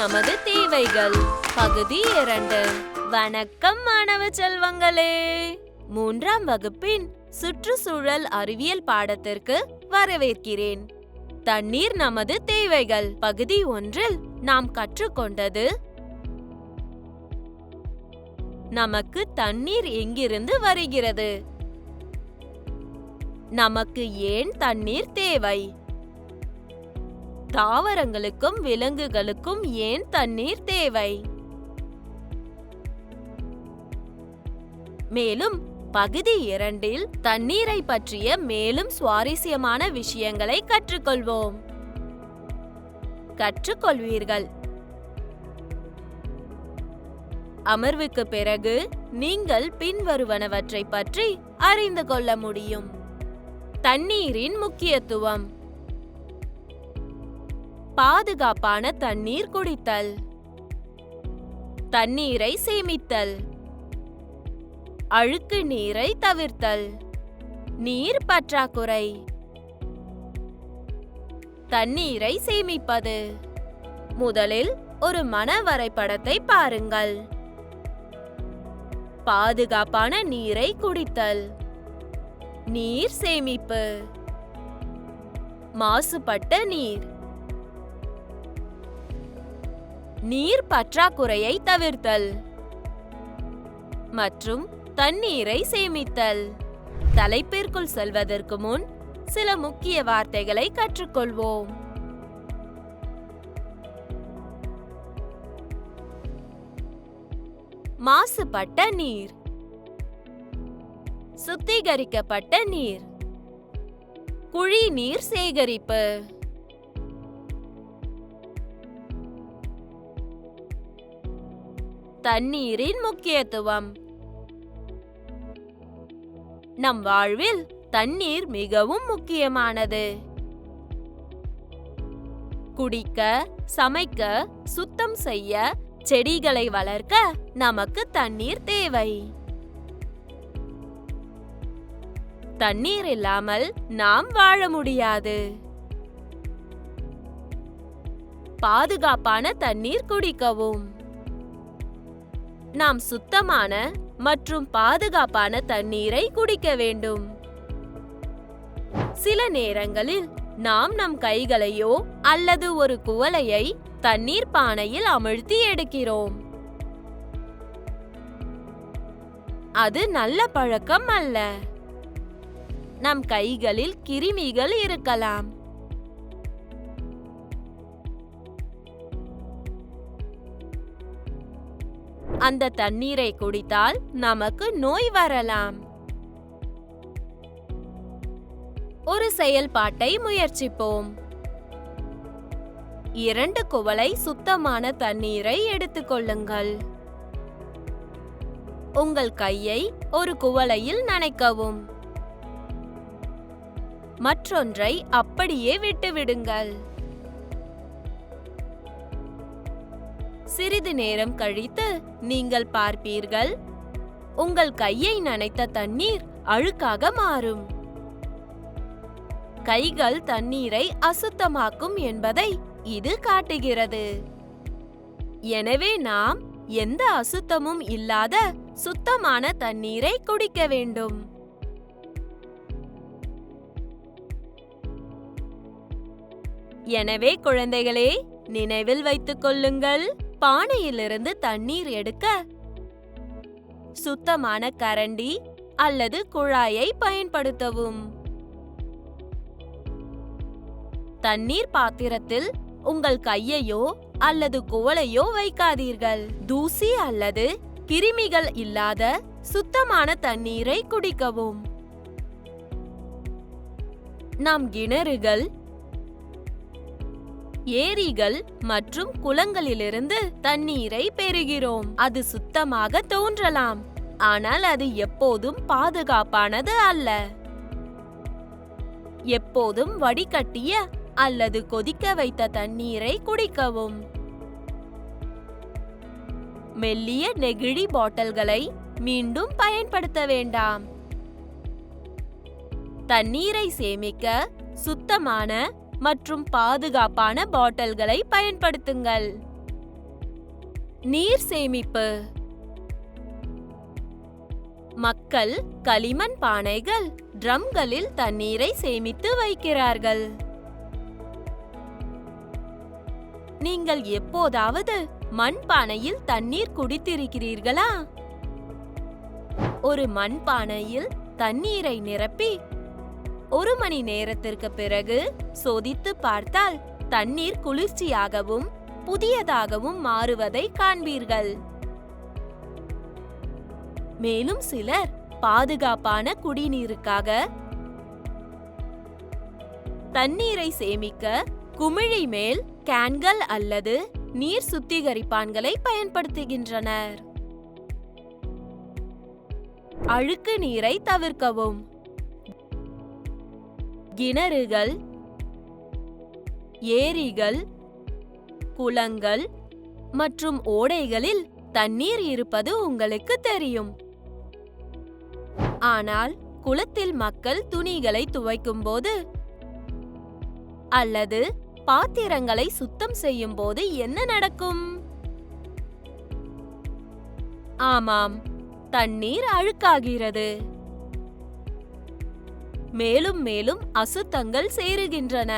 நமது தேவைகள் பகுதி 2. வணக்கம் மாணவ செல்வங்களே, 3ஆம் வகுப்பின் சுற்றுச்சூழல் அறிவியல் பாடத்திற்கு வரவேற்கிறேன். தண்ணீர் நமது தேவைகள் பகுதி 1இல் நாம் கற்றுக்கொண்டது: நமக்கு தண்ணீர் எங்கிருந்து வருகிறது, நமக்கு ஏன் தண்ணீர் தேவை, தாவரங்களுக்கும் விலங்குகளுக்கும் ஏன் தண்ணீர் தேவை. மேலும் பகுதி 2இல் தண்ணீரை பற்றிய மேலும் சுவாரஸ்யமான விஷயங்களை கற்றுக்கொள்வோம். கற்றுக்கொள்வீர்கள். அமர்வுக்கு பிறகு நீங்கள் பின்வருவனவற்றை பற்றி அறிந்து கொள்ள முடியும். தண்ணீரின் முக்கியத்துவம்: பாதுகாப்பான தண்ணீர் குடித்தல், தண்ணீரை சேமித்தல், அழுக்கு நீரை தவிர்த்தல், நீர் பற்றாக்குறை, தண்ணீரை சேமிப்பது. முதலில் ஒரு மன வரைபடத்தை பாருங்கள். பாதுகாப்பான நீரை குடித்தல், நீர் சேமிப்பு, மாசுபட்ட நீர், நீர் பற்றாக்குறையை தவிர்த்தல் மற்றும் தண்ணீரை சேமித்தல். தலைப்பிற்குள் செல்வதற்கு முன் சில முக்கிய வார்த்தைகளை கற்றுக்கொள்வோம். மாசுபட்ட நீர், சுத்திகரிக்கப்பட்ட நீர், குழி நீர் சேகரிப்பு. தண்ணீரின் முக்கியத்துவம்: நம் வாழ்வில் தண்ணீர் மிகவும் முக்கியமானது. குடிக்க, சமைக்க, சுத்தம் செய்ய, செடிகளை வளர்க்க நமக்கு தண்ணீர் தேவை. தண்ணீர் இல்லாமல் நாம் வாழ முடியாது. பாதுகாப்பான தண்ணீர் குடிக்கவும். நாம் சுத்தமான மற்றும் பாதுகாப்பான தண்ணீரை குடிக்க வேண்டும். சில நேரங்களில் நாம் நம் கைகளையோ அல்லது ஒரு குவளையை தண்ணீர் பானையில் அமிழ்த்தி எடுக்கிறோம். அது நல்ல பழக்கம் அல்ல. நம் கைகளில் கிருமிகள் இருக்கலாம். அந்த தண்ணீரை குடித்தால் நமக்கு நோய் வரலாம். ஒரு செயல்பாட்டை முயற்சிப்போம். 2 குவளை சுத்தமான தண்ணீரை எடுத்துக்கொள்ளுங்கள். உங்கள் கையை ஒரு குவளையில் நனைக்கவும். மற்றொன்றை அப்படியே விட்டுவிடுங்கள். சிறிது நேரம் கழித்து நீங்கள் பார்ப்பீர்கள், உங்கள் கையை நனைத்த தண்ணீர் அழுக்காக மாறும். கைகள் தண்ணீரை அசுத்தமாக்கும் என்பதை இது காட்டுகிறது. எனவே நாம் எந்த அசுத்தமும் இல்லாத சுத்தமான தண்ணீரை குடிக்க வேண்டும். எனவே குழந்தைகளே, நினைவில் வைத்துக் கொள்ளுங்கள், பானையிலிருந்து தண்ணீர் எடுக்க சுத்தமான கரண்டி அல்லது குழாயை பயன்படுத்தவும். தண்ணீர் பாத்திரத்தில் உங்கள் கையையோ அல்லது குவளையோ வைக்காதீர்கள். தூசி அல்லது கிருமிகள் இல்லாத சுத்தமான தண்ணீரை குடிக்கவும். நாம் கிணறுகள், ஏரிகள் மற்றும் குளங்களிலிருந்து தண்ணீரை பெறுகிறோம். அது சுத்தமாக தோன்றலாம், ஆனால் அது எப்போதும் பாதுகாப்பானது அல்ல. எப்போதும் வடிகட்டிய அல்லது கொதிக்க வைத்த தண்ணீரை குடிக்கவும். மெல்லிய நெகிழி பாட்டில்களை மீண்டும் பயன்படுத்த வேண்டாம். தண்ணீரை சேமிக்க சுத்தமான மற்றும் பாதுகாப்பான பாட்டில்களை பயன்படுத்துங்கள். நீர் சேமிப்பு. மக்கள் களிமண் பானைகள், ட்ரம்களில் தண்ணீரை சேமித்து வைக்கிறார்கள். நீங்கள் எப்போதாவது மண்பானையில் தண்ணீர் குடித்திருக்கிறீர்களா? ஒரு மண்பானையில் தண்ணீரை நிரப்பி 1 மணி நேரத்திற்கு பிறகு சோதித்து பார்த்தால் தண்ணீர் குளிர்ச்சியாகவும் புதியதாகவும் மாறுவதை காண்பீர்கள். மேலும் சிலர் பாதுகாப்பான குடிநீருக்காக தண்ணீரை சேமிக்க குமிழி மேல் கேன்கள் அல்லது நீர் சுத்திகரிப்பான்களை பயன்படுத்துகின்றனர். அழுக்கு நீரை தவிர்க்கவும். கிணறுகள், ஏரிகள், குளங்கள் மற்றும் ஓடைகளில் தண்ணீர் இருப்பது உங்களுக்கு தெரியும். ஆனால் குளத்தில் மக்கள் துணிகளை துவைக்கும் போது அல்லது பாத்திரங்களை சுத்தம் செய்யும் போது என்ன நடக்கும்? ஆமாம், தண்ணீர் அழுக்காகிறது. மேலும் மேலும் அசுத்தங்கள் சேருகின்றன.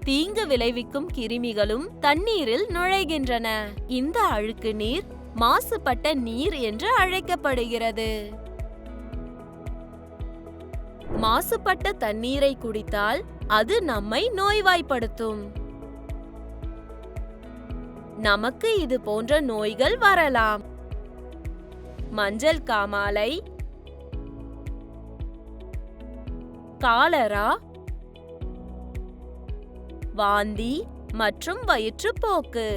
தீங்கு விளைவிக்கும் கிருமிகளும் தண்ணீரில் நுழைகின்றன. இந்த அழுக்கு நீர் மாசுபட்ட நீர் என்று அழைக்கப்படுகிறது. மாசுபட்ட தண்ணீரை குடித்தால் அது நம்மை நோய்வாய்ப்படுத்தும். நமக்கு இது போன்ற நோய்கள் வரலாம். மஞ்சள் காமாலை, காலரா, வாந்தி மற்றும் வயிற்றுப்போக்கு.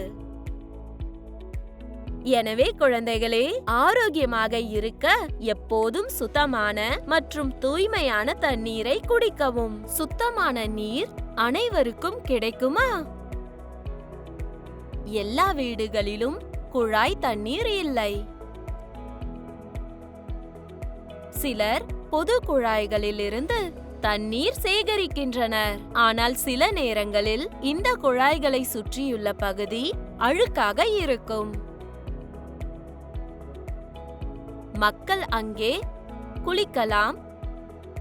எனவே குழந்தைகளே, ஆரோக்கியமாக இருக்க எப்போதும் சுத்தமான மற்றும் தூய்மையான தண்ணீரை குடிக்கவும். சுத்தமான நீர் அனைவருக்கும் கிடைக்குமா? எல்லா வீடுகளிலும் குழாய் தண்ணீர் இல்லை. சிலர் பொது குழாய்களில் இருந்து தண்ணீர் சேகரிக்கின்றனர். ஆனால் சில நேரங்களில் இந்த குழாய்களை சுற்றியுள்ள பகுதி அழுக்காக இருக்கும். மக்கள் அங்கே குளிக்கலாம்,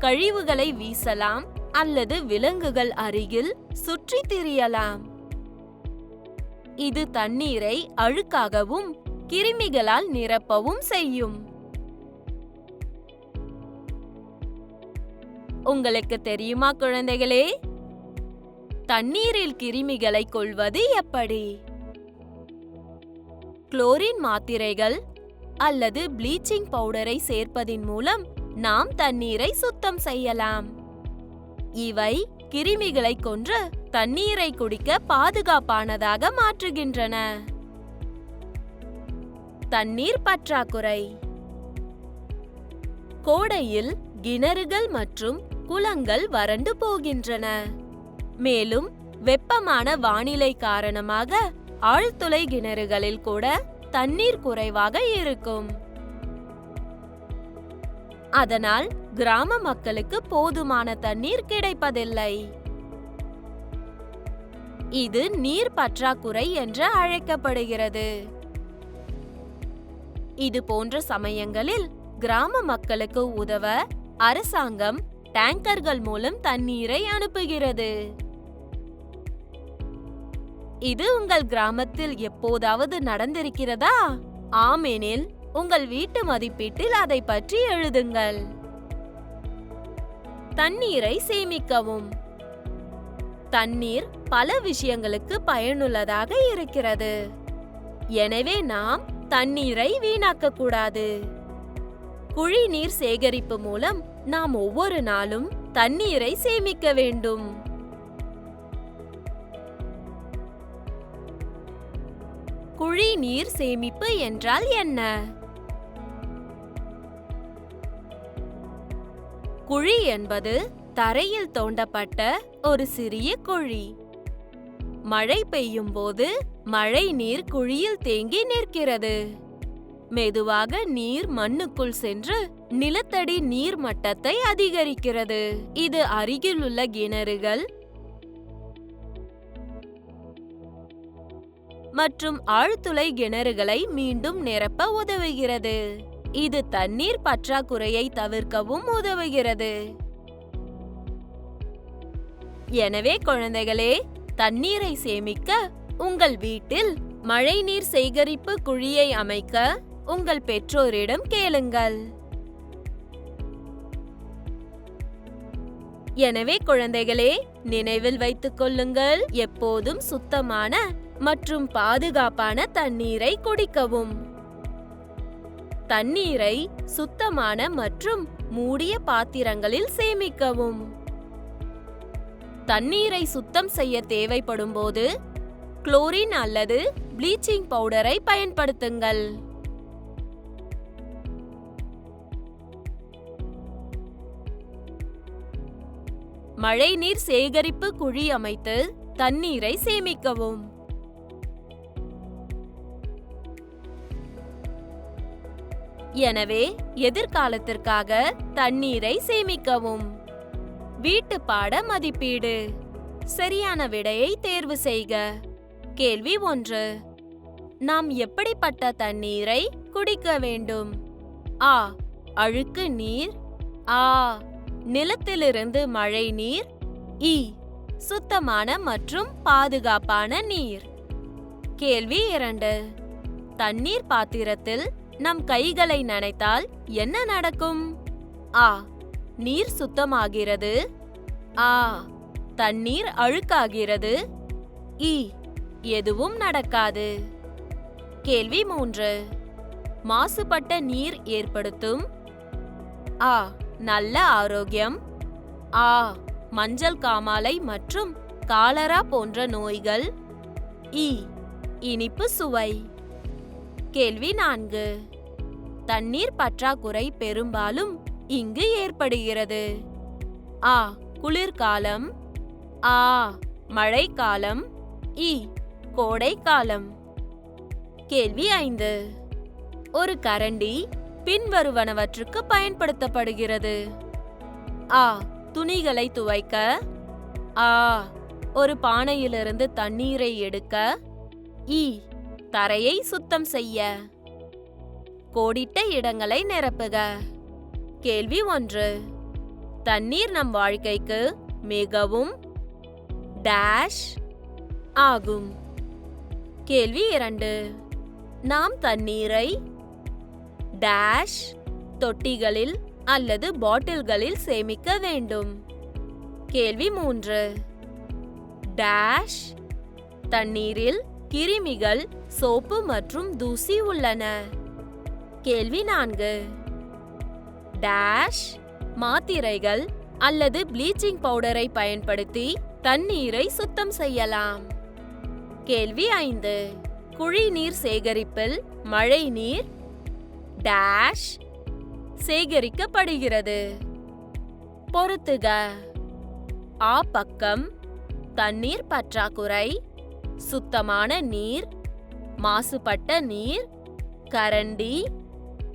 கழிவுகளை வீசலாம் அல்லது விலங்குகள் அருகில் சுற்றி திரியலாம். இது தண்ணீரை அழுக்காகவும் கிருமிகளால் நிரப்பவும் செய்யும். உங்களுக்கு தெரியுமா குழந்தைகளே, தண்ணீரில் கிருமிகளை கொல்வது எப்படி? குளோரின் மாத்திரைகள் அல்லது ப்ளீச்சிங் பவுடரை சேர்ப்பதின் மூலம் நாம் தண்ணீரை சுத்தம் செய்யலாம். இவை கிருமிகளை கொன்று தண்ணீரை குடிக்க பாதுகாப்பானதாக மாற்றுகின்றன. தண்ணீர் பற்றாக்குறை. கோடையில் கிணறுகள் மற்றும் குளங்கள் வறண்டு போகின்றன. மேலும் வெப்பமான வானிலை காரணமாக ஆழ்துளை கிணறுகளில் கூட தண்ணீர் குறைவாக இருக்கும். அதனால் கிராம மக்களுக்கு போதுமான தண்ணீர் கிடைப்பதில்லை. இது நீர் பற்றாக்குறை என்று அழைக்கப்படுகிறது. இது போன்ற சமயங்களில் கிராம மக்களுக்கு உதவ அரசாங்கம் டேங்கர்கள் மூலம் தண்ணீரை அனுப்புகிறது. இது உங்கள் கிராமத்தில் எப்போதாவது நடந்திருக்கிறதா? ஆமெனில் உங்கள் வீட்டு மதிப்பீட்டில் அதை பற்றி எழுதுங்கள். தண்ணீரை சேமிக்கவும். தண்ணீர் பல விஷயங்களுக்கு பயனுள்ளதாக இருக்கிறது. எனவே நாம் தண்ணீரை வீணாக்க கூடாது. குடிநீர் சேகரிப்பு மூலம் நாம் ஒவ்வொரு நாளும் தண்ணீரை சேமிக்க வேண்டும். குடிநீர் சேமிப்பு என்றால் என்ன? குழி என்பது தரையில் தோண்டப்பட்ட ஒரு சிறிய குழி. மழை பெய்யும் போது மழை நீர் குழியில் தேங்கி நிற்கிறது. மெதுவாக நீர் மண்ணுக்குள் சென்று நிலத்தடி நீர் மட்டத்தை அதிகரிக்கிறது. இது அருகிலுள்ள கிணறுகள் மற்றும் ஆழ்துளை கிணறுகளை மீண்டும் நிரப்ப உதவுகிறது. இது தண்ணீர் பற்றாக்குறையை தவிர்க்கவும் உதவுகிறது. எனவே குழந்தைகளே, தண்ணீரை சேமிக்க உங்கள் வீட்டில் மழைநீர் சேகரிப்பு குழியை அமைக்க உங்கள் பெற்றோரிடம் கேளுங்கள். எனவே குழந்தைகளே, நினைவில் வைத்துக் கொள்ளுங்கள், எப்போதும் சுத்தமான மற்றும் பாதுகாப்பான தண்ணீரை குடிக்கவும். தண்ணீரை சுத்தமான மற்றும் மூடிய பாத்திரங்களில் சேமிக்கவும். தண்ணீரை சுத்தம் செய்ய தேவைப்படும் போது குளோரின் அல்லது ப்ளீச்சிங் பவுடரை பயன்படுத்துங்கள். மழைநீர் சேகரிப்பு குழி அமைத்து தண்ணீரை சேமிக்கவும். எனவே எதிர்காலத்திற்காக தண்ணீரை சேமிக்கவும். வீட்டு பாட மதிப்பீடு. சரியான விடையை தேர்வு செய்க. கேள்வி 1. நாம் எப்படிப்பட்ட தண்ணீரை குடிக்க வேண்டும்? ஆ. அழுக்கு நீர். ஆ. நிலத்திலிருந்து மழை நீர். இ. சுத்தமான மற்றும் பாதுகாப்பான நீர். கேள்வி 2. தண்ணீர் பாத்திரத்தில் நம் கைகளை நனைத்தால் என்ன நடக்கும்? ஆ. நீர் சுத்தமாகிறது. ஆ. தண்ணீர் அழுக்காகிறது. இ. எதுவும் நடக்காது. கேள்வி 3. மாசுபட்ட நீர் ஏற்படுத்தும். ஆ. நல்ல ஆரோக்கியம். ஆ. மஞ்சள் காமாலை மற்றும் காலரா போன்ற நோய்கள். இ. இனிப்பு சுவை. கேள்வி 4. தண்ணீர் பற்றாக்குறை பெரும்பாலும் இங்கு ஏற்படுகிறது. ஆ. குளிர்காலம். ஆ. மழைக்காலம். இ. கோடைக்காலம். கேள்வி 5. ஒரு கரண்டி பின்வருவனவற்றுக்கு பயன்படுத்தப்படுகிறது. ஆ. துணிகளை துவைக்க. ஆ. ஒரு பானையிலிருந்து தண்ணீரை எடுக்க. இ. தரையை சுத்தம் செய்ய. கோடிட்ட இடங்களை நிரப்புக. கேள்வி 1. தண்ணீர் நம் வாழ்க்கைக்கு மிகவும் டேஷ் ஆகும். கேள்வி 2. நாம் தண்ணீரை டேஷ் தொட்டிகளில் அல்லது பாட்டில்களில் சேமிக்க வேண்டும். கேள்வி 3. டேஷ் தண்ணீரில் கிருமிகள், சோப்பு மற்றும் தூசி உள்ளன. கேள்வி 4. டேஷ் மாத்திரைகள் அல்லது ப்ளீச்சிங் பவுடரை பயன்படுத்தி தண்ணீரை சுத்தம் செய்யலாம். கேள்வி 5. குழிநீர் சேகரிப்பில் மழை நீர் டேஷ் சேகரிக்கப்படுகிறது. பொறுத்துக. ஆ பக்கம் தண்ணீர் பற்றாக்குறை, சுத்தமான நீர், மாசுபட்ட நீர், கரண்டி,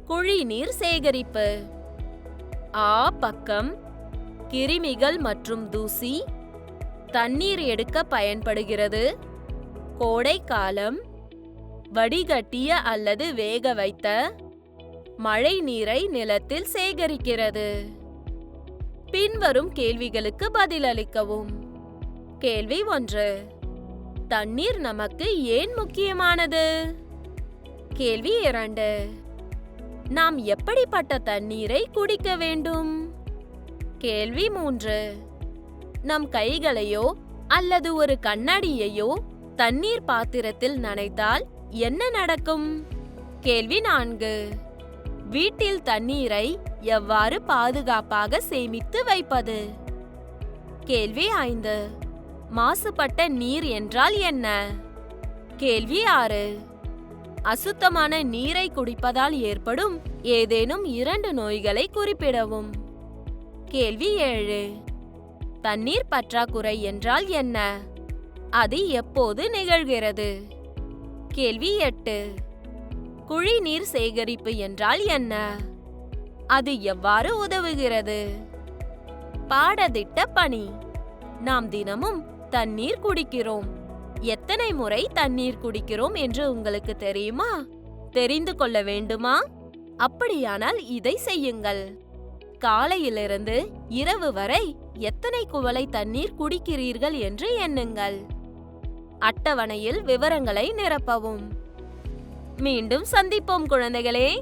குழிநீர் சேகரிப்பு. ஆ பக்கம் கிருமிகள் மற்றும் தூசி, தண்ணீர் எடுக்க பயன்படுகிறது, கோடைக்காலம், வடிகட்டிய அல்லது வேக வைத்த மழை நீரை நிலத்தில் சேகரிக்கிறது. பின்வரும் கேள்விகளுக்கு பதிலளிக்கவும். கேள்வி 1. தண்ணீர் நமக்கு ஏன் முக்கியமானது? கேள்வி 2. நாம் எப்படிப்பட்ட தண்ணீரை குடிக்க வேண்டும்? கேள்வி 3. நம் கைகளையோ அல்லது ஒரு கண்ணாடியையோ தண்ணீர் பாத்திரத்தில் நனைத்தால் என்ன நடக்கும்? கேள்வி 4. வீட்டில் தண்ணீரை எவ்வாறு பாதுகாப்பாக சேமித்து வைப்பது? கேள்வி 5. மாசுபட்ட நீர் என்றால் என்ன? கேள்வி 6. அசுத்தமான நீரை குடிப்பதால் ஏற்படும் ஏதேனும் 2 நோய்களை குறிப்பிடவும். கேள்வி 7. தண்ணீர் பற்றாக்குறை என்றால் என்ன? அது எப்போது நிகழ்கிறது? கேள்வி 8. குழிநீர் சேகரிப்பு என்றால் என்ன? அது எவ்வாறு உதவுகிறது? பாடத்திட்ட பணி. நாம் தினமும் தண்ணீர் குடிக்கிறோம். எத்தனை முறை தண்ணீர் குடிக்கிறோம் என்று உங்களுக்கு தெரியுமா? தெரிந்து கொள்ள வேண்டுமா? அப்படியானால் இதை செய்யுங்கள். காலையிலிருந்து இரவு வரை எத்தனை குவளை தண்ணீர் குடிக்கிறீர்கள் என்று எண்ணுங்கள். அட்டவணையில் விவரங்களை நிரப்பவும். மீண்டும் சந்திப்போம் குழந்தைகளே.